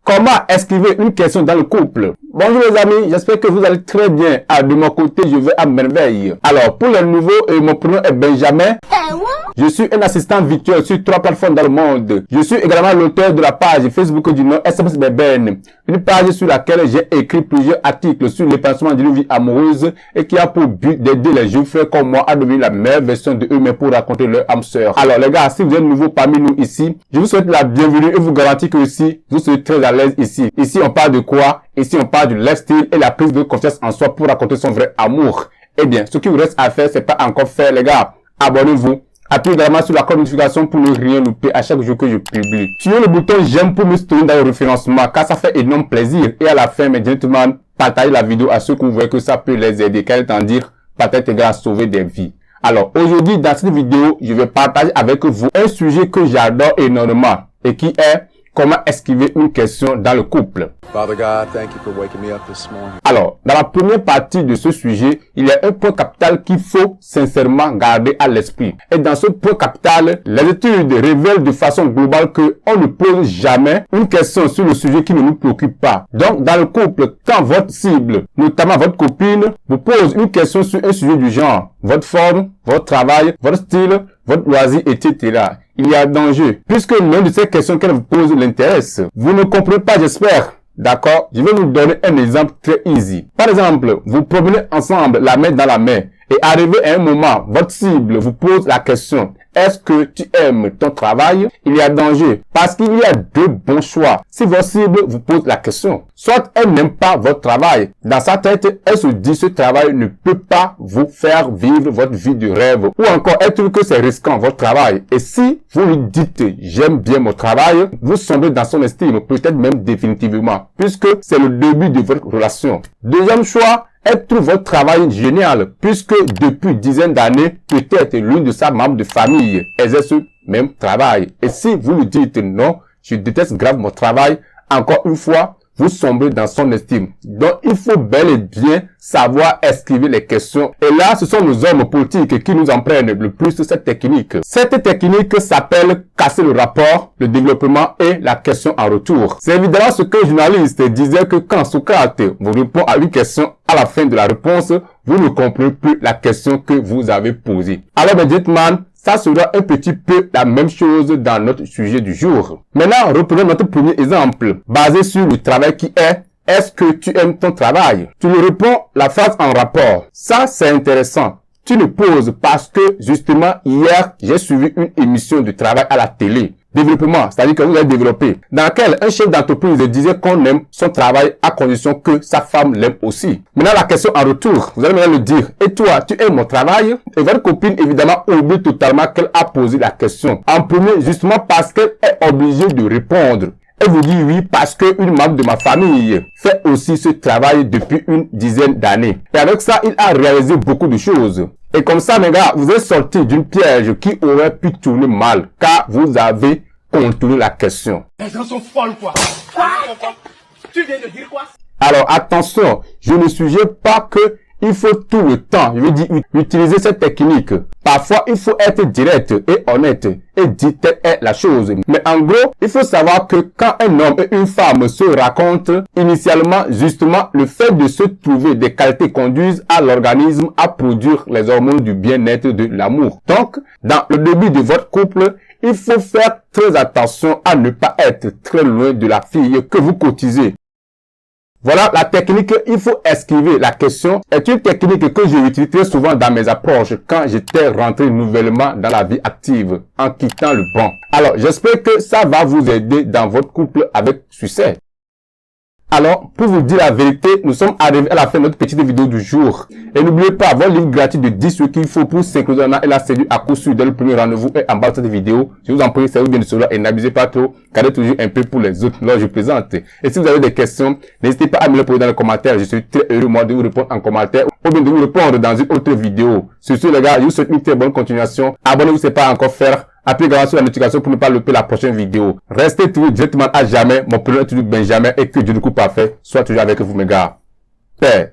Comment esquiver une question dans le couple? Bonjour les amis, j'espère que vous allez très bien. De mon côté, je vais à merveille. Alors, pour les nouveaux, mon prénom est Benjamin. Je suis un assistant virtuel sur 3 plateformes dans le monde. Je suis également l'auteur de la page Facebook du nom SMS Beben, une page sur laquelle j'ai écrit plusieurs articles sur l'épanouissement d'une vie amoureuse et qui a pour but d'aider les jeunes frères comme moi à devenir la meilleure version de eux-mêmes pour raconter leur âme sœur. Alors les gars, si vous êtes nouveaux parmi nous ici, je vous souhaite la bienvenue et vous garantis que aussi, vous serez très à l'aise ici. Ici, on parle de quoi? Ici, on parle du lifestyle et la prise de confiance en soi pour raconter son vrai amour. Eh bien, ce qui vous reste à faire, c'est pas encore fait, les gars. Abonnez-vous. Appuyez également sur la cloche de notification pour ne rien louper à chaque jour que je publie. Tuez le bouton j'aime pour me soutenir dans le référencement car ça fait énorme plaisir. Et à la fin, mes gentlemen, partagez la vidéo à ceux que vous voyez que ça peut les aider. Car étant dire, peut-être égal à sauver des vies. Alors, aujourd'hui, dans cette vidéo, je vais partager avec vous un sujet que j'adore énormément et qui est comment esquiver une question dans le couple. Father God, thank you for waking me up this morning. Alors, dans la première partie de ce sujet, il y a un point capital qu'il faut sincèrement garder à l'esprit. Et dans ce point capital, les études révèlent de façon globale que on ne pose jamais une question sur le sujet qui ne nous préoccupe pas. Donc, dans le couple, quand votre cible, notamment votre copine, vous pose une question sur un sujet du genre, votre forme, votre travail, votre style, votre loisir, etc., il y a danger, puisque l'une de ces questions qu'elle vous pose l'intéresse. Vous ne comprenez pas, j'espère. D'accord? Je vais vous donner un exemple très easy. Par exemple, vous promenez ensemble la main dans la main et arrivé à un moment, votre cible vous pose la question: est-ce que tu aimes ton travail? Il y a danger parce qu'il y a deux bons choix. Si votre cible vous pose la question, soit elle n'aime pas votre travail. Dans sa tête, elle se dit ce travail ne peut pas vous faire vivre votre vie de rêve. Ou encore, elle trouve que c'est risquant votre travail. Et si vous lui dites j'aime bien mon travail, vous sombrez dans son estime, peut-être même définitivement, puisque c'est le début de votre relation. Deuxième choix, elle trouve votre travail génial, puisque depuis dizaines d'années, peut-être l'une de ses membres de famille exerce ce même travail. Et si vous lui dites non, je déteste grave mon travail, encore une fois, vous sombrez dans son estime. Donc, il faut bel et bien savoir esquiver les questions. Et là, ce sont nos hommes politiques qui nous en prennent le plus de cette technique. Cette technique s'appelle casser le rapport, le développement et la question en retour. C'est évidemment ce que le journaliste disait que quand Socrate vous répond à une question, à la fin de la réponse, vous ne comprenez plus la question que vous avez posée. Alors, mes gentlemen, ça sera un petit peu la même chose dans notre sujet du jour. Maintenant, reprenons notre premier exemple, basé sur le travail qui est: est-ce que tu aimes ton travail? Tu lui réponds la phrase en rapport. Ça, c'est intéressant. Tu le poses parce que, justement, hier, j'ai suivi une émission de travail à la télé. Développement, c'est-à-dire que vous allez développer, dans laquelle un chef d'entreprise disait qu'on aime son travail à condition que sa femme l'aime aussi. Maintenant, la question en retour, vous allez maintenant le dire: et toi, tu aimes mon travail? Et votre copine, évidemment, oublie totalement qu'elle a posé la question. En premier, justement parce qu'elle est obligée de répondre. Elle vous dit oui parce qu'une membre de ma famille fait aussi ce travail depuis une dizaine d'années. Et avec ça, il a réalisé beaucoup de choses. Et comme ça, mes gars, vous êtes sorti d'une piège qui aurait pu tourner mal, car vous avez contourné la question. Les gens sont folles, quoi. Tu viens de dire quoi? Alors, attention, je ne suggère pas que il faut tout le temps, je veux dire, utiliser cette technique. Parfois, il faut être direct et honnête et dire telle est la chose. Mais en gros, il faut savoir que quand un homme et une femme se racontent, initialement, justement, le fait de se trouver des qualités conduisent à l'organisme à produire les hormones du bien-être, de l'amour. Donc, dans le début de votre couple, il faut faire très attention à ne pas être très loin de la fille que vous cotisez. Voilà la technique, il faut esquiver la question, est une technique que j'ai utilisée très souvent dans mes approches quand j'étais rentré nouvellement dans la vie active, en quittant le banc. Alors, j'espère que ça va vous aider dans votre couple avec succès. Alors, pour vous dire la vérité, nous sommes arrivés à la fin de notre petite vidéo du jour. Et n'oubliez pas, votre livre gratuit de 10 ce qu'il faut pour synchroniser et la séduire à coup sûr dès le premier rendez-vous est en bas de cette vidéo. Je vous en prie, c'est bien de cela et n'abusez pas trop, gardez toujours un peu pour les autres lorsque je présente. Et si vous avez des questions, n'hésitez pas à me les poser dans les commentaires. Je suis très heureux, moi, de vous répondre en commentaire ou bien de vous répondre dans une autre vidéo. Sur ce, les gars, je vous souhaite une très bonne continuation. Abonnez-vous si ce n'est pas encore fait. Appuyez également sur la notification pour ne pas louper la prochaine vidéo. Restez toujours directement à jamais. Mon prénom est toujours Benjamin et que Dieu du coup parfait soit toujours avec vous, mes gars. Paix.